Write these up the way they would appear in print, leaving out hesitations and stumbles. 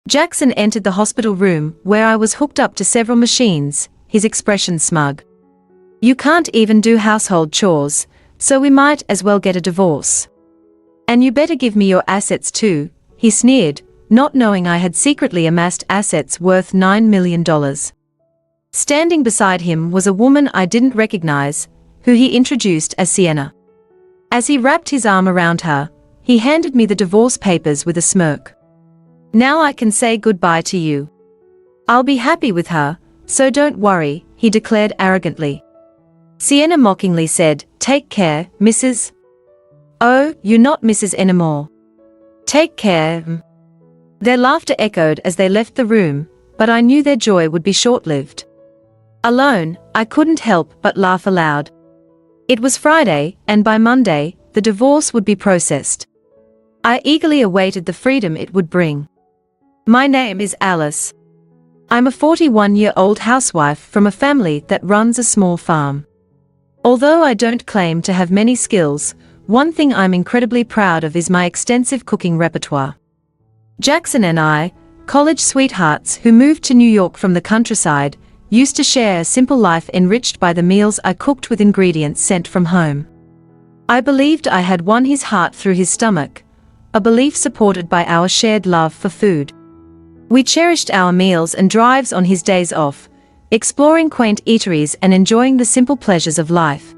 Jackson entered the hospital room where I was hooked up to several machines, his expression smug. "You can't even do household chores, so we might as well get a divorce. And you better give me your assets too," he sneered, not knowing I had secretly amassed assets worth $9 million. Standing beside him was a woman I didn't recognize, who he introduced as Sienna. As he wrapped his arm around her, he handed me the divorce papers with a smirk. "Now I can say goodbye to you. I'll be happy with her, so don't worry," he declared arrogantly. Sienna mockingly said, "Take care, Mrs. Oh, you're not Mrs. anymore. Take care." Their laughter echoed as they left the room, but I knew their joy would be short-lived. Alone, I couldn't help but laugh aloud. It was Friday, and by Monday, the divorce would be processed. I eagerly awaited the freedom it would bring. My name is Alice. I'm a 41-year-old housewife from a family that runs a small farm. Although I don't claim to have many skills, one thing I'm incredibly proud of is my extensive cooking repertoire. Jackson and I, college sweethearts who moved to New York from the countryside, used to share a simple life enriched by the meals I cooked with ingredients sent from home. I believed I had won his heart through his stomach, a belief supported by our shared love for food. We cherished our meals and drives on his days off, exploring quaint eateries and enjoying the simple pleasures of life.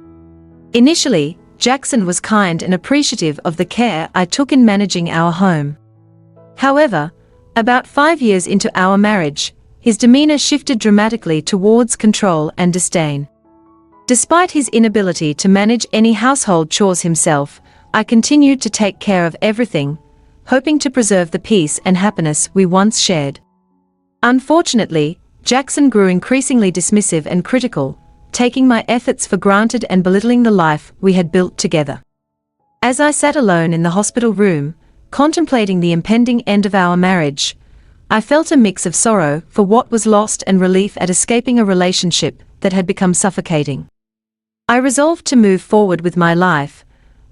Initially, Jackson was kind and appreciative of the care I took in managing our home. However, about 5 years into our marriage, his demeanor shifted dramatically towards control and disdain. Despite his inability to manage any household chores himself, I continued to take care of everything, hoping to preserve the peace and happiness we once shared. Unfortunately, Jackson grew increasingly dismissive and critical, taking my efforts for granted and belittling the life we had built together. As I sat alone in the hospital room, contemplating the impending end of our marriage, I felt a mix of sorrow for what was lost and relief at escaping a relationship that had become suffocating. I resolved to move forward with my life,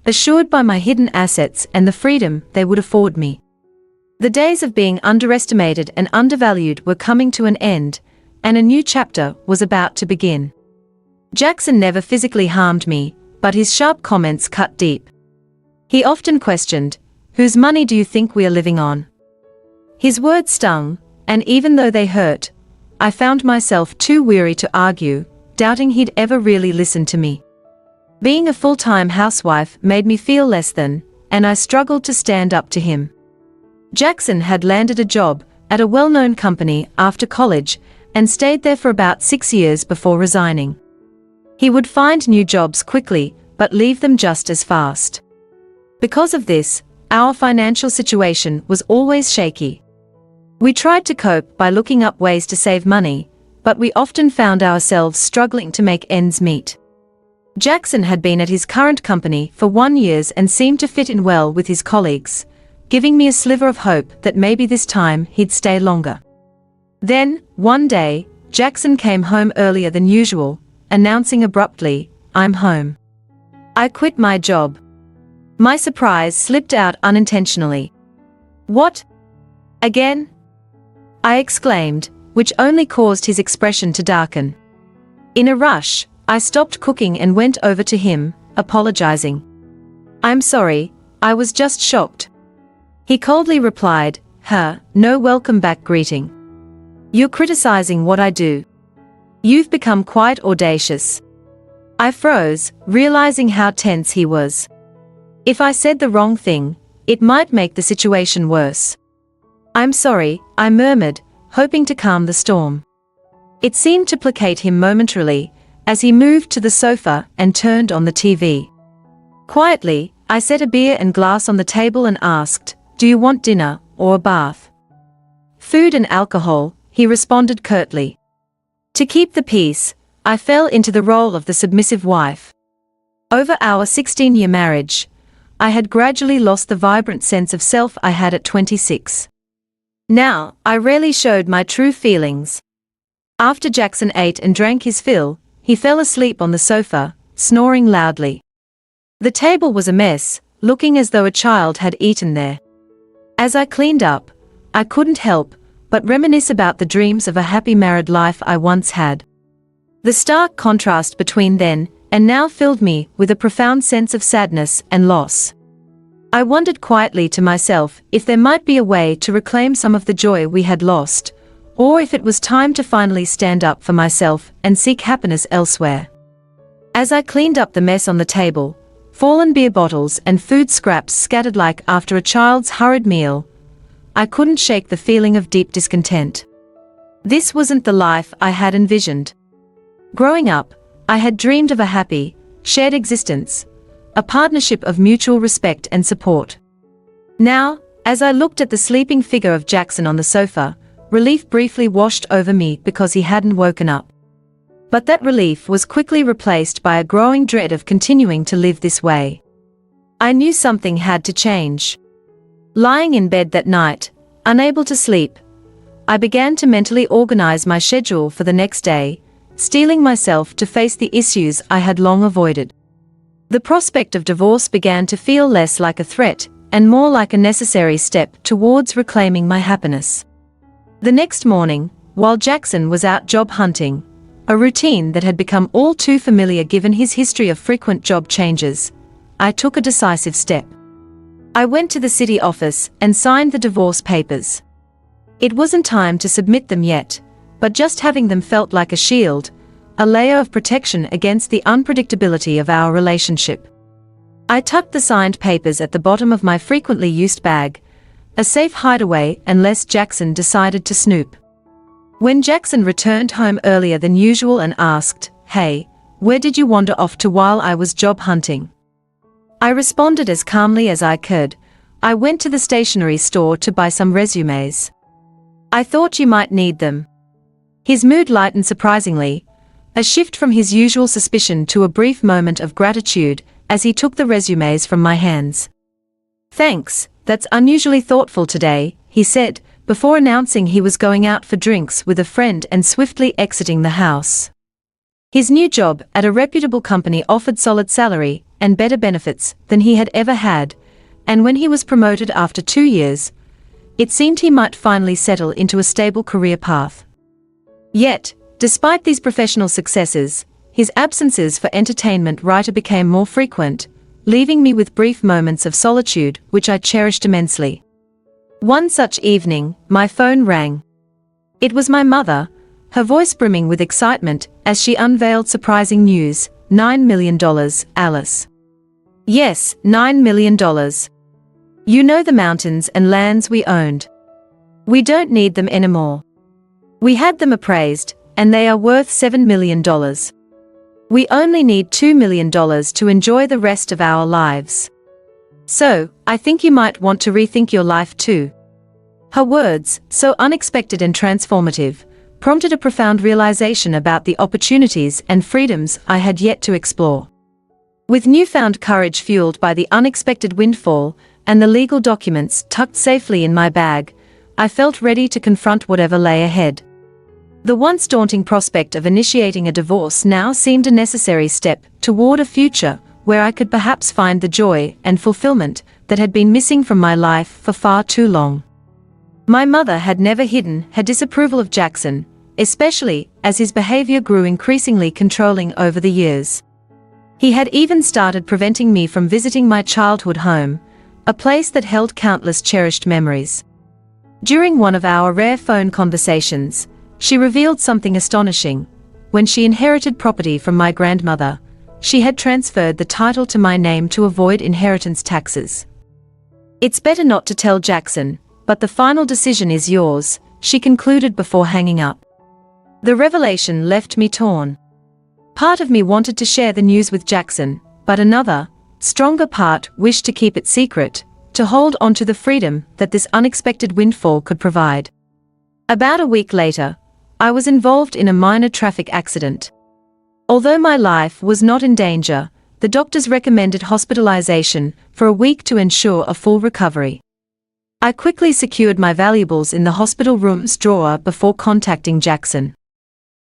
assured by my hidden assets and the freedom they would afford me. The days of being underestimated and undervalued were coming to an end, and a new chapter was about to begin. Jackson never physically harmed me, but his sharp comments cut deep. He often questioned, "Whose money do you think we are living on?" His words stung, and even though they hurt, I found myself too weary to argue, doubting he'd ever really listen to me. Being a full-time housewife made me feel less than, and I struggled to stand up to him. Jackson had landed a job at a well-known company after college and stayed there for about 6 years before resigning. He would find new jobs quickly, but leave them just as fast. Because of this, our financial situation was always shaky. We tried to cope by looking up ways to save money, but we often found ourselves struggling to make ends meet. Jackson had been at his current company for 1 year and seemed to fit in well with his colleagues, giving me a sliver of hope that maybe this time he'd stay longer. Then, one day, Jackson came home earlier than usual, announcing abruptly, "I'm home. I quit my job." My surprise slipped out unintentionally. "What? Again?" I exclaimed, which only caused his expression to darken. In a rush, I stopped cooking and went over to him, apologizing. "I'm sorry, I was just shocked." He coldly replied, no welcome back greeting. "You're criticizing what I do. You've become quite audacious." I froze, realizing how tense he was. If I said the wrong thing, it might make the situation worse. "I'm sorry," I murmured, hoping to calm the storm. It seemed to placate him momentarily, as he moved to the sofa and turned on the TV. Quietly, I set a beer and glass on the table and asked, "Do you want dinner, or a bath?" "Food and alcohol," he responded curtly. To keep the peace, I fell into the role of the submissive wife. Over our 16-year marriage, I had gradually lost the vibrant sense of self I had at 26. Now, I rarely showed my true feelings. After Jackson ate and drank his fill, he fell asleep on the sofa, snoring loudly. The table was a mess, looking as though a child had eaten there. As I cleaned up, I couldn't help but reminisce about the dreams of a happy married life I once had. The stark contrast between then and now filled me with a profound sense of sadness and loss. I wondered quietly to myself if there might be a way to reclaim some of the joy we had lost, or if it was time to finally stand up for myself and seek happiness elsewhere. As I cleaned up the mess on the table, fallen beer bottles and food scraps scattered like after a child's hurried meal, I couldn't shake the feeling of deep discontent. This wasn't the life I had envisioned. Growing up, I had dreamed of a happy, shared existence, a partnership of mutual respect and support. Now, as I looked at the sleeping figure of Jackson on the sofa, relief briefly washed over me because he hadn't woken up. But that relief was quickly replaced by a growing dread of continuing to live this way. I knew something had to change. Lying in bed that night, unable to sleep, I began to mentally organize my schedule for the next day, steeling myself to face the issues I had long avoided. The prospect of divorce began to feel less like a threat and more like a necessary step towards reclaiming my happiness. The next morning, while Jackson was out job hunting, a routine that had become all too familiar given his history of frequent job changes, I took a decisive step. I went to the city office and signed the divorce papers. It wasn't time to submit them yet, but just having them felt like a shield, a layer of protection against the unpredictability of our relationship. I tucked the signed papers at the bottom of my frequently used bag, a safe hideaway unless Jackson decided to snoop. When Jackson returned home earlier than usual and asked, "Hey, where did you wander off to while I was job hunting?" I responded as calmly as I could, "I went to the stationery store to buy some resumes. I thought you might need them." His mood lightened surprisingly, a shift from his usual suspicion to a brief moment of gratitude as he took the resumes from my hands. "Thanks, that's unusually thoughtful today," he said, before announcing he was going out for drinks with a friend and swiftly exiting the house. His new job at a reputable company offered solid salary and better benefits than he had ever had, and when he was promoted after 2 years, it seemed he might finally settle into a stable career path. Yet, despite these professional successes, his absences for entertainment became more frequent, leaving me with brief moments of solitude which I cherished immensely. One such evening, my phone rang. It was my mother, her voice brimming with excitement as she unveiled surprising news: $9 million, Alice. Yes, $9 million. You know the mountains and lands we owned. We don't need them anymore. We had them appraised, and they are worth $7 million. We only need $2 million to enjoy the rest of our lives. So, I think you might want to rethink your life too. Her words, so unexpected and transformative, prompted a profound realization about the opportunities and freedoms I had yet to explore. With newfound courage fueled by the unexpected windfall and the legal documents tucked safely in my bag, I felt ready to confront whatever lay ahead. The once daunting prospect of initiating a divorce now seemed a necessary step toward a future where I could perhaps find the joy and fulfillment that had been missing from my life for far too long. My mother had never hidden her disapproval of Jackson, especially as his behavior grew increasingly controlling over the years. He had even started preventing me from visiting my childhood home, a place that held countless cherished memories. During one of our rare phone conversations, she revealed something astonishing. When she inherited property from my grandmother, she had transferred the title to my name to avoid inheritance taxes. "It's better not to tell Jackson, but the final decision is yours," she concluded before hanging up. The revelation left me torn. Part of me wanted to share the news with Jackson, but another, stronger part wished to keep it secret, to hold on to the freedom that this unexpected windfall could provide. About a week later, I was involved in a minor traffic accident. Although my life was not in danger, the doctors recommended hospitalization for a week to ensure a full recovery. I quickly secured my valuables in the hospital room's drawer before contacting Jackson.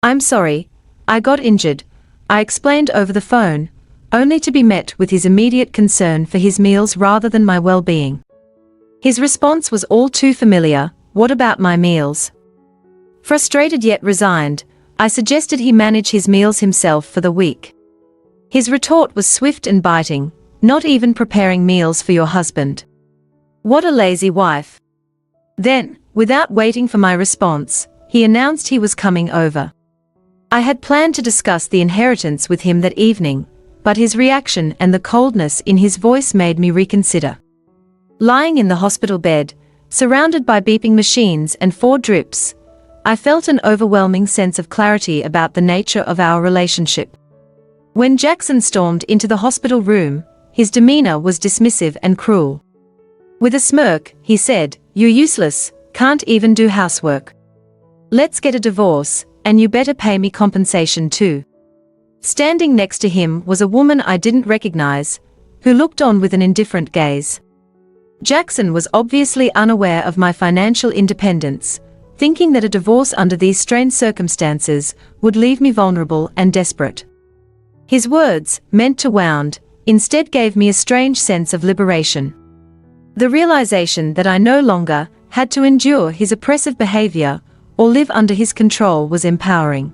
"I'm sorry, I got injured," I explained over the phone, only to be met with his immediate concern for his meals rather than my well-being. His response was all too familiar: what about my meals? Frustrated yet resigned, I suggested he manage his meals himself for the week. His retort was swift and biting, not even preparing meals for your husband. What a lazy wife. Then, without waiting for my response, he announced he was coming over. I had planned to discuss the inheritance with him that evening, but his reaction and the coldness in his voice made me reconsider. Lying in the hospital bed, surrounded by beeping machines and 4 drips, I felt an overwhelming sense of clarity about the nature of our relationship. When Jackson stormed into the hospital room, his demeanor was dismissive and cruel. With a smirk, he said, "You're useless, can't even do housework. Let's get a divorce, and you better pay me compensation too." Standing next to him was a woman I didn't recognize, who looked on with an indifferent gaze. Jackson was obviously unaware of my financial independence, thinking that a divorce under these strained circumstances would leave me vulnerable and desperate. His words, meant to wound, instead gave me a strange sense of liberation. The realization that I no longer had to endure his oppressive behavior or live under his control was empowering.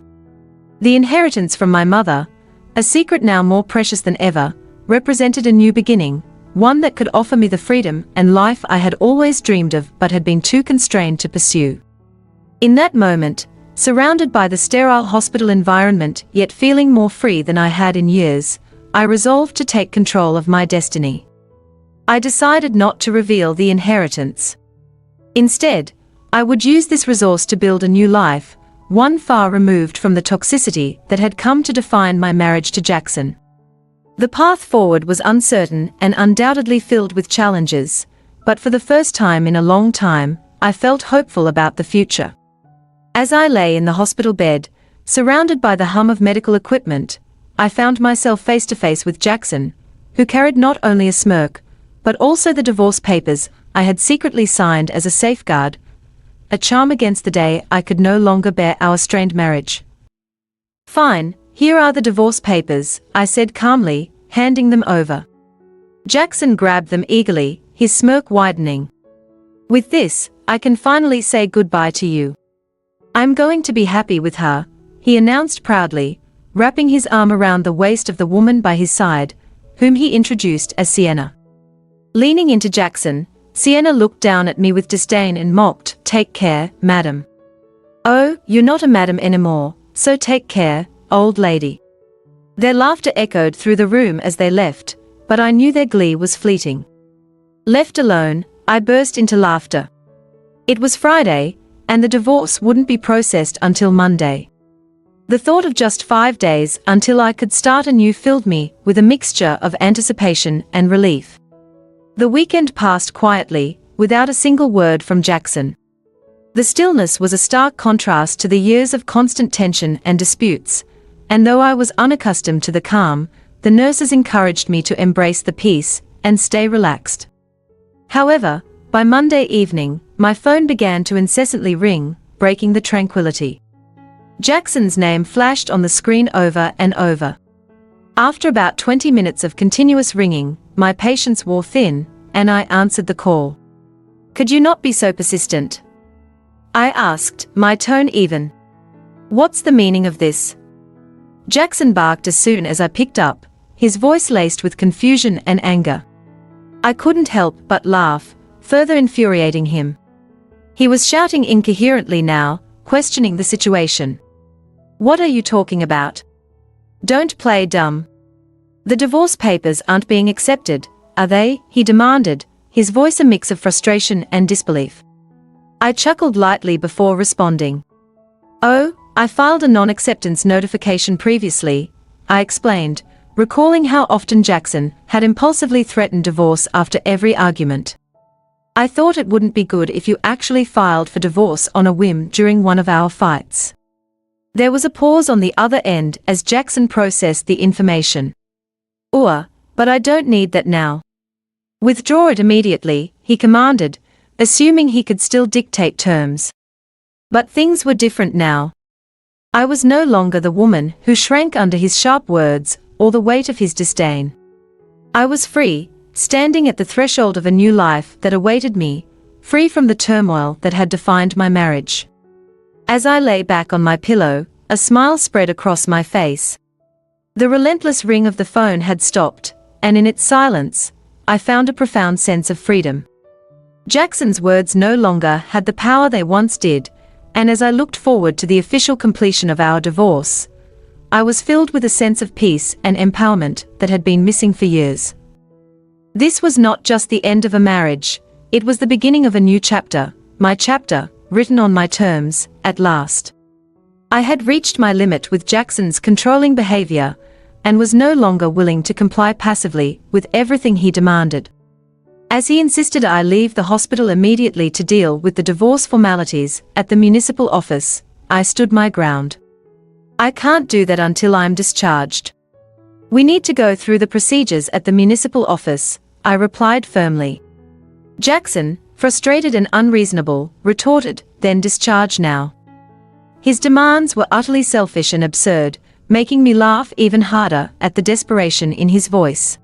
The inheritance from my mother, a secret now more precious than ever, represented a new beginning, one that could offer me the freedom and life I had always dreamed of but had been too constrained to pursue. In that moment, surrounded by the sterile hospital environment yet feeling more free than I had in years, I resolved to take control of my destiny. I decided not to reveal the inheritance. Instead, I would use this resource to build a new life, one far removed from the toxicity that had come to define my marriage to Jackson. The path forward was uncertain and undoubtedly filled with challenges, but for the first time in a long time, I felt hopeful about the future. As I lay in the hospital bed, surrounded by the hum of medical equipment, I found myself face to face with Jackson, who carried not only a smirk, but also the divorce papers I had secretly signed as a safeguard, a charm against the day I could no longer bear our strained marriage. "Fine, here are the divorce papers," I said calmly, handing them over. Jackson grabbed them eagerly, his smirk widening. "With this, I can finally say goodbye to you. I'm going to be happy with her," he announced proudly, wrapping his arm around the waist of the woman by his side, whom he introduced as Sienna. Leaning into Jackson, Sienna looked down at me with disdain and mocked, "Take care, madam." "Oh, you're not a madam anymore, so take care, old lady." Their laughter echoed through the room as they left, but I knew their glee was fleeting. Left alone, I burst into laughter. It was Friday, and the divorce wouldn't be processed until Monday. The thought of just 5 days until I could start anew filled me with a mixture of anticipation and relief. The weekend passed quietly, without a single word from Jackson. The stillness was a stark contrast to the years of constant tension and disputes, and though I was unaccustomed to the calm, the nurses encouraged me to embrace the peace and stay relaxed. However, by Monday evening, my phone began to incessantly ring, breaking the tranquility. Jackson's name flashed on the screen over and over. After about 20 minutes of continuous ringing, my patience wore thin, and I answered the call. "Could you not be so persistent?" I asked, my tone even. "What's the meaning of this?" Jackson barked as soon as I picked up, his voice laced with confusion and anger. I couldn't help but laugh, further infuriating him. He was shouting incoherently now, questioning the situation. "What are you talking about? Don't play dumb. The divorce papers aren't being accepted, are they?" he demanded, his voice a mix of frustration and disbelief. I chuckled lightly before responding. "Oh, I filed a non-acceptance notification previously," I explained, recalling how often Jackson had impulsively threatened divorce after every argument. "I thought it wouldn't be good if you actually filed for divorce on a whim during one of our fights." There was a pause on the other end as Jackson processed the information. But I don't need that now." "Withdraw it immediately," he commanded, assuming he could still dictate terms. But things were different now. I was no longer the woman who shrank under his sharp words or the weight of his disdain. I was free, standing at the threshold of a new life that awaited me, free from the turmoil that had defined my marriage. As I lay back on my pillow, a smile spread across my face. The relentless ring of the phone had stopped, and in its silence, I found a profound sense of freedom. Jackson's words no longer had the power they once did, and as I looked forward to the official completion of our divorce, I was filled with a sense of peace and empowerment that had been missing for years. This was not just the end of a marriage, it was the beginning of a new chapter, my chapter, written on my terms, at last. I had reached my limit with Jackson's controlling behavior, and was no longer willing to comply passively with everything he demanded. As he insisted I leave the hospital immediately to deal with the divorce formalities at the municipal office, I stood my ground. I can't do that until I'm discharged. We need to go through the procedures at the municipal office, I replied firmly. Jackson, frustrated and unreasonable, retorted, then discharge now. His demands were utterly selfish and absurd, making me laugh even harder at the desperation in his voice.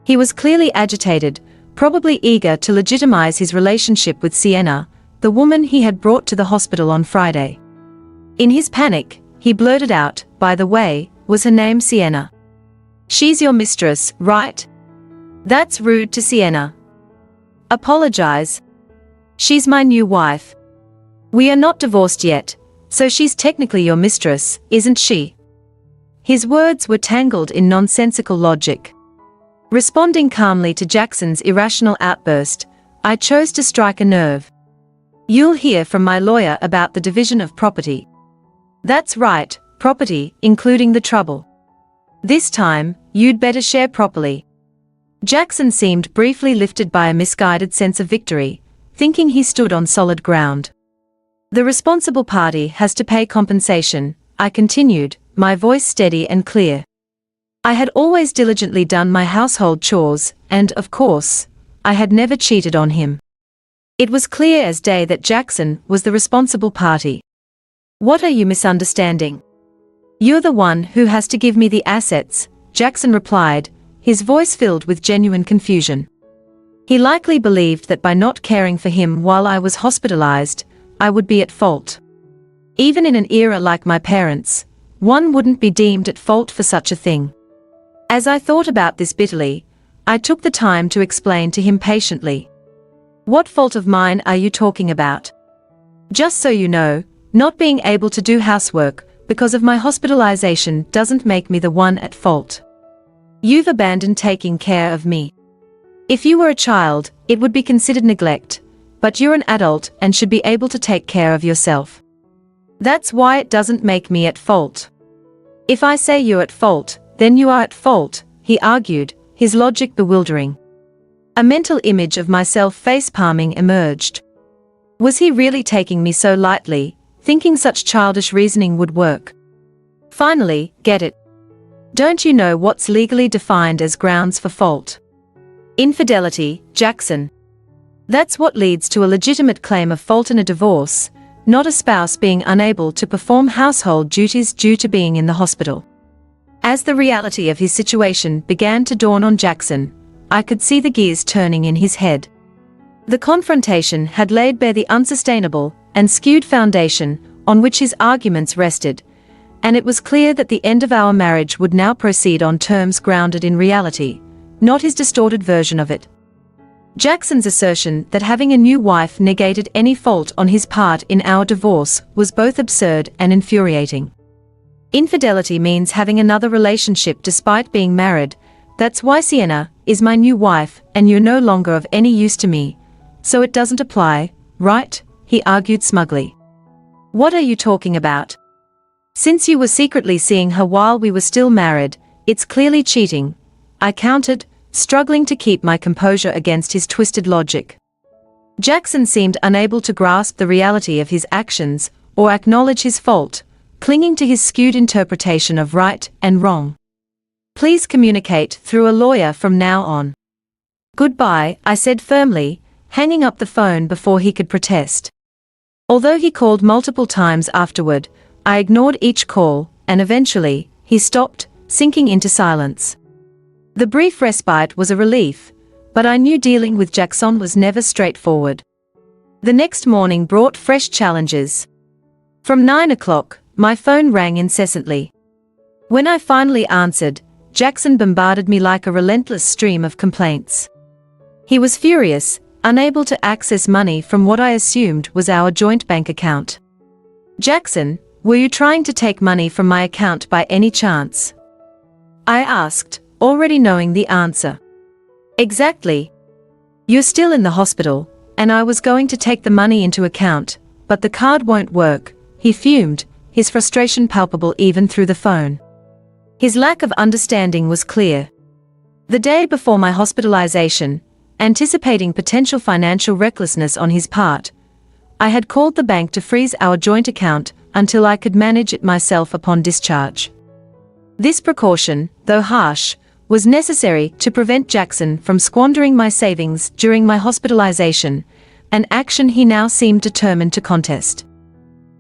He was clearly agitated, probably eager to legitimize his relationship with Sienna, the woman he had brought to the hospital on Friday. In his panic, he blurted out, "By the way, was her name Sienna? She's your mistress, right? That's rude to Sienna. Apologize. She's my new wife. We are not divorced yet, so she's technically your mistress, isn't she?" His words were tangled in nonsensical logic. Responding calmly to Jackson's irrational outburst, I chose to strike a nerve. "You'll hear from my lawyer about the division of property." "That's right, property, including the trouble. This time, you'd better share properly." Jackson seemed briefly lifted by a misguided sense of victory, thinking he stood on solid ground. "The responsible party has to pay compensation," I continued, my voice steady and clear. I had always diligently done my household chores, and, of course, I had never cheated on him. It was clear as day that Jackson was the responsible party. "What are you misunderstanding? You're the one who has to give me the assets," Jackson replied, his voice filled with genuine confusion. He likely believed that by not caring for him while I was hospitalized, I would be at fault. Even in an era like my parents', one wouldn't be deemed at fault for such a thing. As I thought about this bitterly, I took the time to explain to him patiently. "What fault of mine are you talking about? Just so you know, not being able to do housework because of my hospitalization doesn't make me the one at fault. You've abandoned taking care of me. If you were a child, it would be considered neglect, but you're an adult and should be able to take care of yourself. That's why it doesn't make me at fault. If I say you're at fault, then you are at fault," he argued, his logic bewildering. A mental image of myself face-palming emerged. Was he really taking me so lightly, thinking such childish reasoning would work? "Finally, get it. Don't you know what's legally defined as grounds for fault? Infidelity, Jackson. That's what leads to a legitimate claim of fault in a divorce, not a spouse being unable to perform household duties due to being in the hospital." As the reality of his situation began to dawn on Jackson, I could see the gears turning in his head. The confrontation had laid bare the unsustainable and skewed foundation on which his arguments rested, and it was clear that the end of our marriage would now proceed on terms grounded in reality, not his distorted version of it. Jackson's assertion that having a new wife negated any fault on his part in our divorce was both absurd and infuriating. Infidelity means having another relationship despite being married. That's why Sienna is my new wife and you're no longer of any use to me, so it doesn't apply, right? He argued smugly. "What are you talking about? Since you were secretly seeing her while we were still married, it's clearly cheating," I countered, struggling to keep my composure against his twisted logic. Jackson seemed unable to grasp the reality of his actions or acknowledge his fault, clinging to his skewed interpretation of right and wrong. "Please communicate through a lawyer from now on." "Goodbye," I said firmly, hanging up the phone before he could protest. Although he called multiple times afterward, I ignored each call, and eventually, he stopped, sinking into silence. The brief respite was a relief, but I knew dealing with Jackson was never straightforward. The next morning brought fresh challenges. From 9 o'clock, my phone rang incessantly. When I finally answered, Jackson bombarded me like a relentless stream of complaints. He was furious, unable to access money from what I assumed was our joint bank account. "Jackson, were you trying to take money from my account by any chance?" I asked, already knowing the answer. "Exactly. You're still in the hospital, and I was going to take the money into account, but the card won't work," he fumed, his frustration palpable even through the phone. His lack of understanding was clear. The day before my hospitalization, anticipating potential financial recklessness on his part, I had called the bank to freeze our joint account until I could manage it myself upon discharge. This precaution, though harsh, was necessary to prevent Jackson from squandering my savings during my hospitalization, an action he now seemed determined to contest.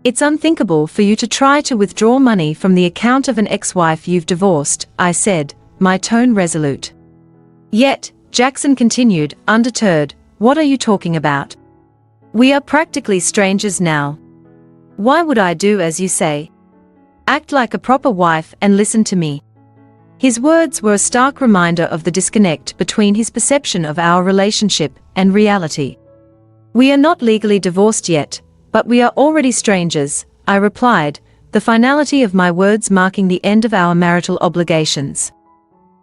"It's unthinkable for you to try to withdraw money from the account of an ex-wife you've divorced," I said, my tone resolute. Yet, Jackson continued, undeterred, "What are you talking about? We are practically strangers now. Why would I do as you say? Act like a proper wife and listen to me." His words were a stark reminder of the disconnect between his perception of our relationship and reality. "We are not legally divorced yet, but we are already strangers," I replied, the finality of my words marking the end of our marital obligations.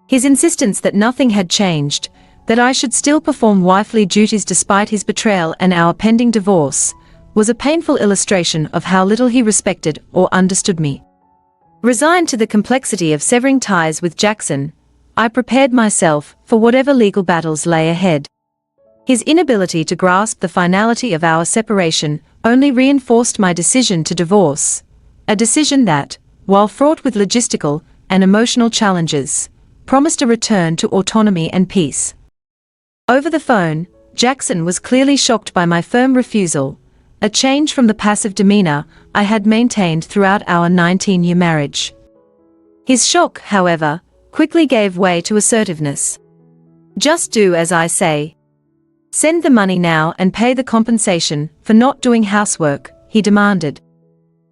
His insistence that nothing had changed, that I should still perform wifely duties despite his betrayal and our pending divorce, was a painful illustration of how little he respected or understood me. Resigned to the complexity of severing ties with Jackson, I prepared myself for whatever legal battles lay ahead. His inability to grasp the finality of our separation only reinforced my decision to divorce, a decision that, while fraught with logistical and emotional challenges, promised a return to autonomy and peace. Over the phone, Jackson was clearly shocked by my firm refusal, a change from the passive demeanor I had maintained throughout our 19-year marriage. His shock, however, quickly gave way to assertiveness. "Just do as I say. Send the money now and pay the compensation for not doing housework," he demanded.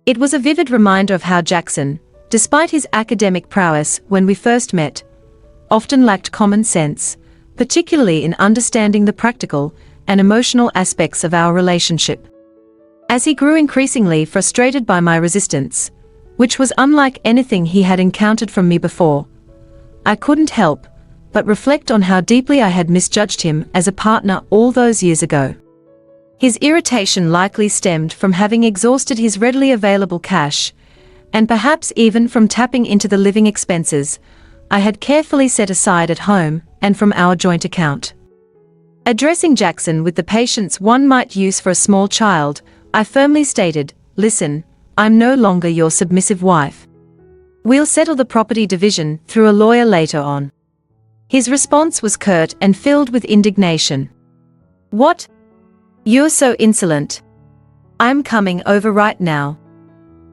It was a vivid reminder of how Jackson, despite his academic prowess when we first met, often lacked common sense, particularly in understanding the practical and emotional aspects of our relationship. As he grew increasingly frustrated by my resistance, which was unlike anything he had encountered from me before, I couldn't help but reflect on how deeply I had misjudged him as a partner all those years ago. His irritation likely stemmed from having exhausted his readily available cash, and perhaps even from tapping into the living expenses I had carefully set aside at home and from our joint account. Addressing Jackson with the patience one might use for a small child, I firmly stated, "Listen, I'm no longer your submissive wife. We'll settle the property division through a lawyer later on." His response was curt and filled with indignation. "What? You're so insolent. I'm coming over right now."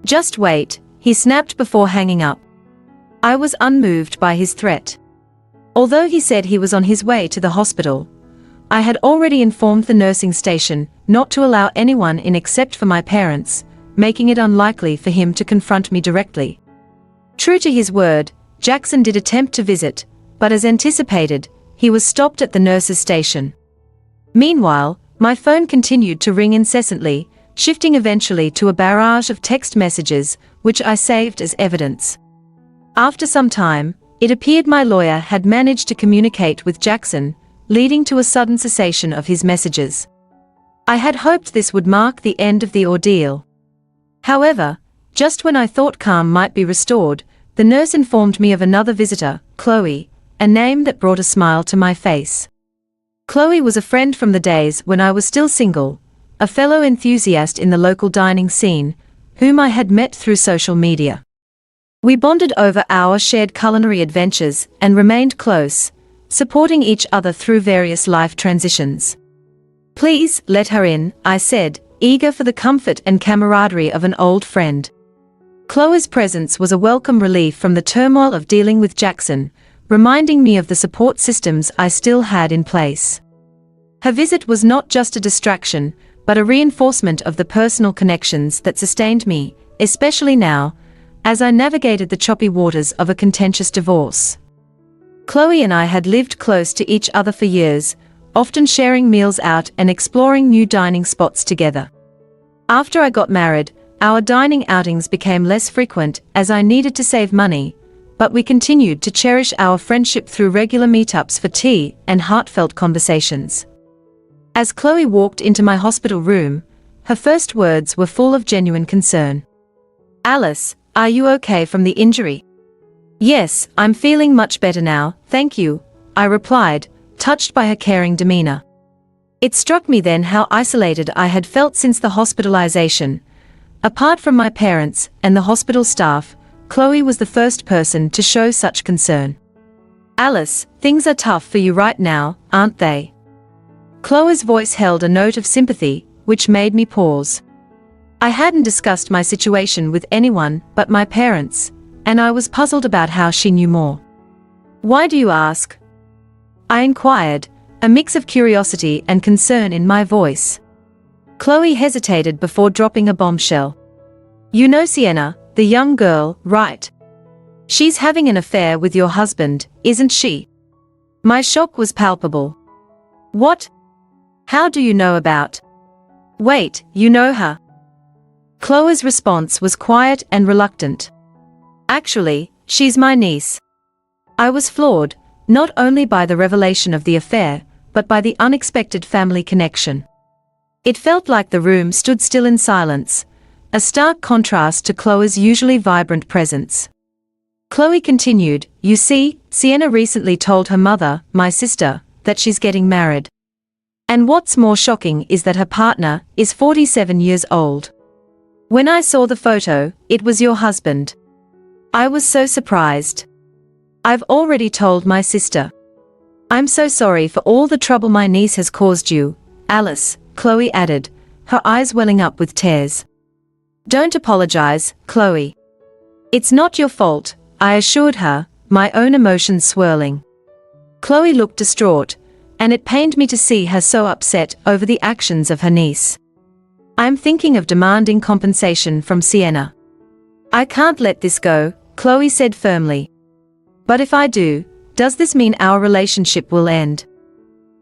"Just wait," he snapped before hanging up. I was unmoved by his threat. Although he said he was on his way to the hospital, I had already informed the nursing station not to allow anyone in except for my parents, making it unlikely for him to confront me directly. True to his word, Jackson did attempt to visit, but as anticipated, he was stopped at the nurse's station. Meanwhile, my phone continued to ring incessantly, shifting eventually to a barrage of text messages, which I saved as evidence. After some time, it appeared my lawyer had managed to communicate with Jackson, leading to a sudden cessation of his messages. I had hoped this would mark the end of the ordeal. However, just when I thought calm might be restored, the nurse informed me of another visitor, Chloe, a name that brought a smile to my face. Chloe was a friend from the days when I was still single, a fellow enthusiast in the local dining scene, whom I had met through social media. We bonded over our shared culinary adventures and remained close, supporting each other through various life transitions. "Please, let her in," I said, eager for the comfort and camaraderie of an old friend. Chloe's presence was a welcome relief from the turmoil of dealing with Jackson, reminding me of the support systems I still had in place. Her visit was not just a distraction, but a reinforcement of the personal connections that sustained me, especially now, as I navigated the choppy waters of a contentious divorce. Chloe and I had lived close to each other for years, often sharing meals out and exploring new dining spots together. After I got married, our dining outings became less frequent as I needed to save money, but we continued to cherish our friendship through regular meetups for tea and heartfelt conversations. As Chloe walked into my hospital room, her first words were full of genuine concern. "Alice, are you okay from the injury?" "Yes, I'm feeling much better now, thank you," I replied, touched by her caring demeanor. It struck me then how isolated I had felt since the hospitalization. Apart from my parents and the hospital staff, Chloe was the first person to show such concern. "Alice, things are tough for you right now, aren't they?" Chloe's voice held a note of sympathy, which made me pause. I hadn't discussed my situation with anyone but my parents, and I was puzzled about how she knew more. "Why do you ask?" I inquired, a mix of curiosity and concern in my voice. Chloe hesitated before dropping a bombshell. "You know Sienna, the young girl, right? She's having an affair with your husband, isn't she?" My shock was palpable. "What? How do you know about?" "Wait, you know her?" Chloe's response was quiet and reluctant. "Actually, she's my niece." I was floored, not only by the revelation of the affair, but by the unexpected family connection. It felt like the room stood still in silence, a stark contrast to Chloe's usually vibrant presence. Chloe continued, "You see, Sienna recently told her mother, my sister, that she's getting married. And what's more shocking is that her partner is 47 years old. When I saw the photo, it was your husband. I was so surprised. I've already told my sister. I'm so sorry for all the trouble my niece has caused you, Alice," Chloe added, her eyes welling up with tears. "Don't apologize, Chloe. It's not your fault," I assured her, my own emotions swirling. Chloe looked distraught, and it pained me to see her so upset over the actions of her niece. "I'm thinking of demanding compensation from Sienna. I can't let this go," Chloe said firmly. "But if I do, does this mean our relationship will end?"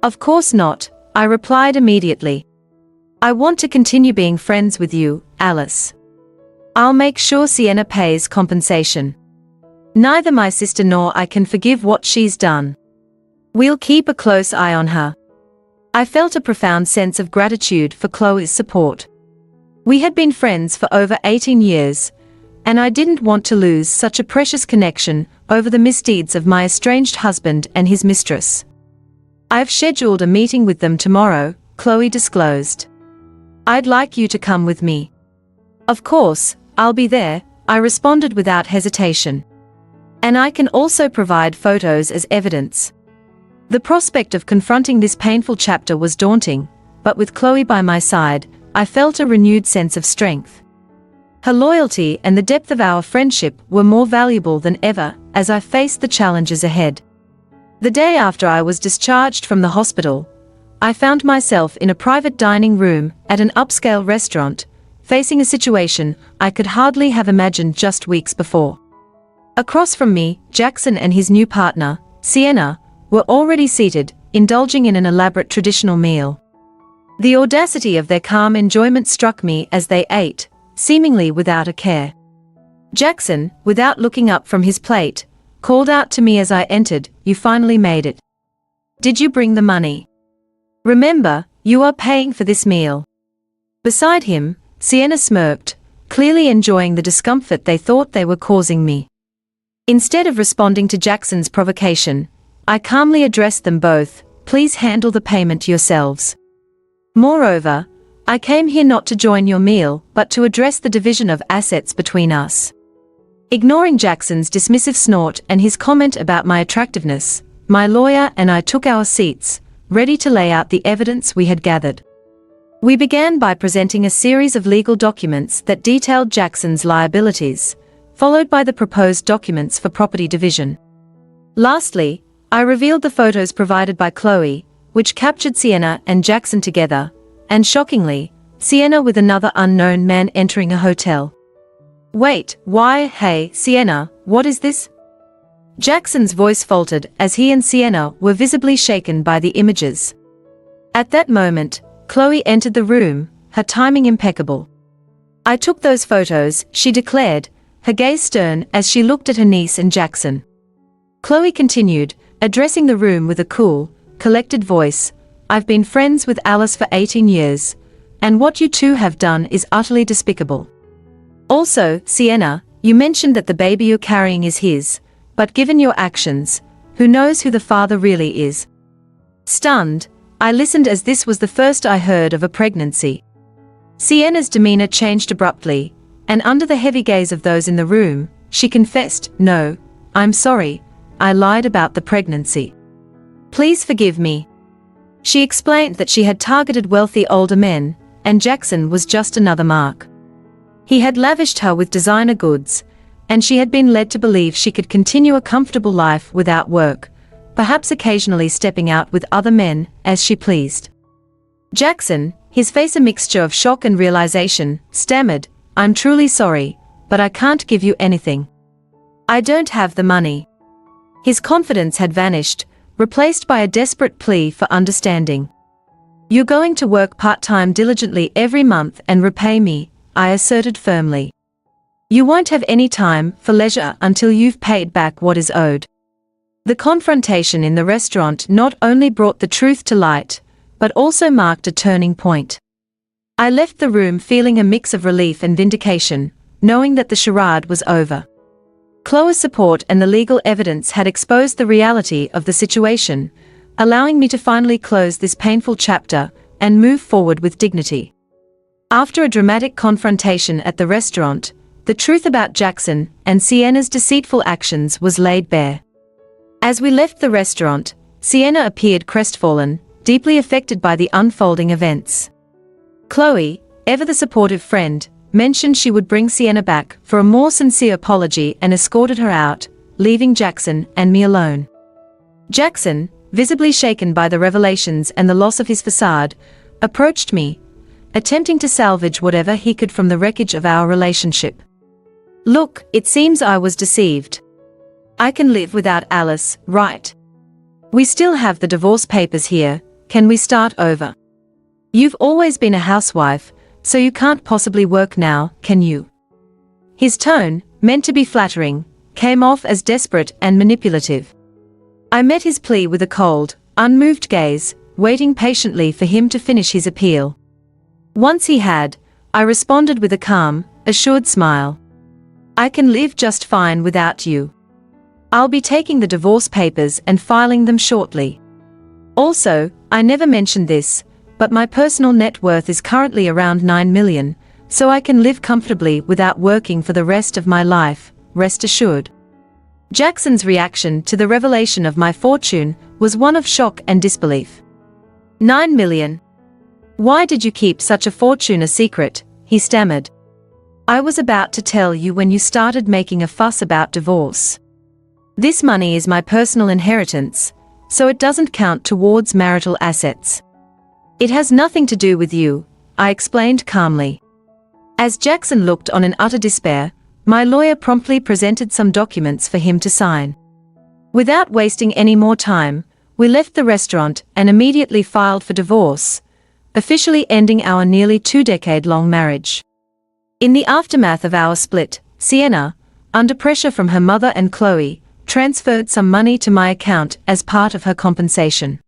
"Of course not," I replied immediately. "I want to continue being friends with you, Alice. I'll make sure Sienna pays compensation. Neither my sister nor I can forgive what she's done. We'll keep a close eye on her." I felt a profound sense of gratitude for Chloe's support. We had been friends for over 18 years, and I didn't want to lose such a precious connection over the misdeeds of my estranged husband and his mistress. "I've scheduled a meeting with them tomorrow," Chloe disclosed. "I'd like you to come with me." "Of course, I'll be there," I responded without hesitation. "And I can also provide photos as evidence." The prospect of confronting this painful chapter was daunting, but with Chloe by my side, I felt a renewed sense of strength. Her loyalty and the depth of our friendship were more valuable than ever as I faced the challenges ahead. The day after I was discharged from the hospital, I found myself in a private dining room at an upscale restaurant, facing a situation I could hardly have imagined just weeks before. Across from me, Jackson and his new partner, Sienna, were already seated, indulging in an elaborate traditional meal. The audacity of their calm enjoyment struck me as they ate, seemingly without a care. Jackson, without looking up from his plate, called out to me as I entered, "You finally made it. Did you bring the money? Remember, you are paying for this meal." Beside him, Sienna smirked, clearly enjoying the discomfort they thought they were causing me. Instead of responding to Jackson's provocation, I calmly addressed them both, "Please handle the payment yourselves. Moreover, I came here not to join your meal but to address the division of assets between us." Ignoring Jackson's dismissive snort and his comment about my attractiveness, my lawyer and I took our seats, ready to lay out the evidence we had gathered. We began by presenting a series of legal documents that detailed Jackson's liabilities, followed by the proposed documents for property division. Lastly, I revealed the photos provided by Chloe, which captured Sienna and Jackson together, and shockingly, Sienna with another unknown man entering a hotel. "Wait, why, hey, Sienna, what is this?" Jackson's voice faltered as he and Sienna were visibly shaken by the images. At that moment, Chloe entered the room, her timing impeccable. "I took those photos," she declared, her gaze stern as she looked at her niece and Jackson. Chloe continued, addressing the room with a cool, collected voice, "I've been friends with Alice for 18 years, and what you two have done is utterly despicable. Also, Sienna, you mentioned that the baby you're carrying is his, but given your actions, who knows who the father really is?" Stunned, I listened as this was the first I heard of a pregnancy. Sienna's demeanor changed abruptly, and under the heavy gaze of those in the room, she confessed, "No, I'm sorry, I lied about the pregnancy. Please forgive me." She explained that she had targeted wealthy older men, and Jackson was just another mark. He had lavished her with designer goods, and she had been led to believe she could continue a comfortable life without work, perhaps occasionally stepping out with other men as she pleased. Jackson, his face a mixture of shock and realization, stammered, "I'm truly sorry, but I can't give you anything. I don't have the money." His confidence had vanished, replaced by a desperate plea for understanding. "You're going to work part-time diligently every month and repay me," I asserted firmly. "You won't have any time for leisure until you've paid back what is owed." The confrontation in the restaurant not only brought the truth to light, but also marked a turning point. I left the room feeling a mix of relief and vindication, knowing that the charade was over. Chloe's support and the legal evidence had exposed the reality of the situation, allowing me to finally close this painful chapter and move forward with dignity. After a dramatic confrontation at the restaurant, the truth about Jackson and Sienna's deceitful actions was laid bare. As we left the restaurant, Sienna appeared crestfallen, deeply affected by the unfolding events. Chloe, ever the supportive friend, mentioned she would bring Sienna back for a more sincere apology and escorted her out, leaving Jackson and me alone. Jackson, visibly shaken by the revelations and the loss of his facade, approached me, attempting to salvage whatever he could from the wreckage of our relationship. "Look, it seems I was deceived. I can live without Alice, right? We still have the divorce papers here, can we start over? You've always been a housewife, so you can't possibly work now, can you?" His tone, meant to be flattering, came off as desperate and manipulative. I met his plea with a cold, unmoved gaze, waiting patiently for him to finish his appeal. Once he had, I responded with a calm, assured smile. "I can live just fine without you. I'll be taking the divorce papers and filing them shortly. Also, I never mentioned this, but my personal net worth is currently around 9 million, so I can live comfortably without working for the rest of my life, rest assured." Jackson's reaction to the revelation of my fortune was one of shock and disbelief. 9 million? Why did you keep such a fortune a secret? He stammered. "I was about to tell you when you started making a fuss about divorce. This money is my personal inheritance, so it doesn't count towards marital assets. It has nothing to do with you," I explained calmly. As Jackson looked on in utter despair, my lawyer promptly presented some documents for him to sign. Without wasting any more time, we left the restaurant and immediately filed for divorce, officially ending our nearly 2-decade-long marriage. In the aftermath of our split, Sienna, under pressure from her mother and Chloe, transferred some money to my account as part of her compensation.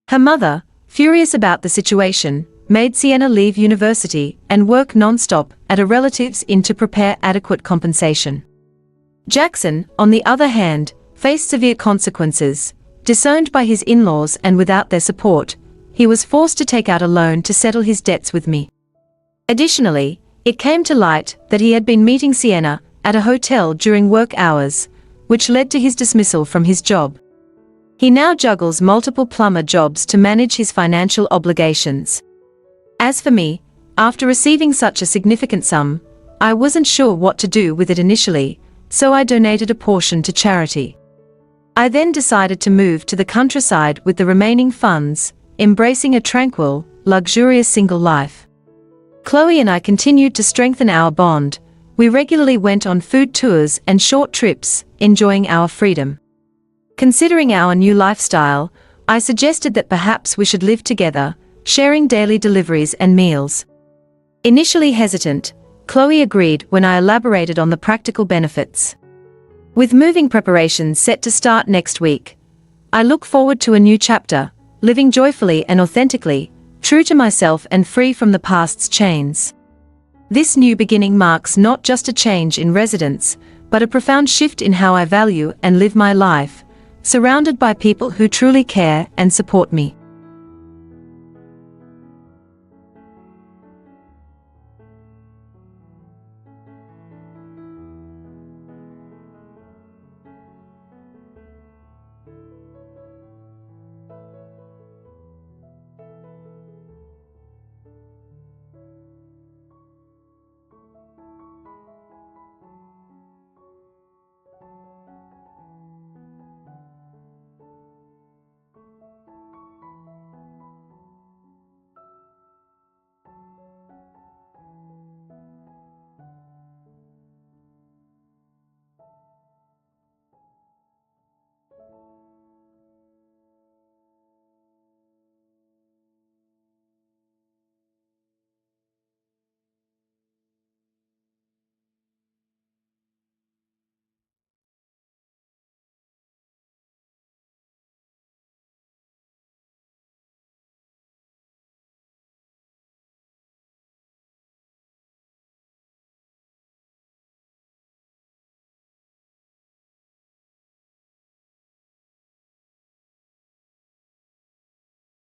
Her mother, furious about the situation, made Sienna leave university and work non-stop at a relative's inn to prepare adequate compensation. Jackson, on the other hand, faced severe consequences. Disowned by his in-laws and without their support, he was forced to take out a loan to settle his debts with me. Additionally, it came to light that he had been meeting Sienna at a hotel during work hours, which led to his dismissal from his job. He now juggles multiple plumber jobs to manage his financial obligations. As for me, after receiving such a significant sum, I wasn't sure what to do with it initially, so I donated a portion to charity. I then decided to move to the countryside with the remaining funds, embracing a tranquil, luxurious single life. Chloe and I continued to strengthen our bond. We regularly went on food tours and short trips, enjoying our freedom. Considering our new lifestyle, I suggested that perhaps we should live together, sharing daily deliveries and meals. Initially hesitant, Chloe agreed when I elaborated on the practical benefits. With moving preparations set to start next week, I look forward to a new chapter, living joyfully and authentically, true to myself and free from the past's chains. This new beginning marks not just a change in residence, but a profound shift in how I value and live my life, surrounded by people who truly care and support me.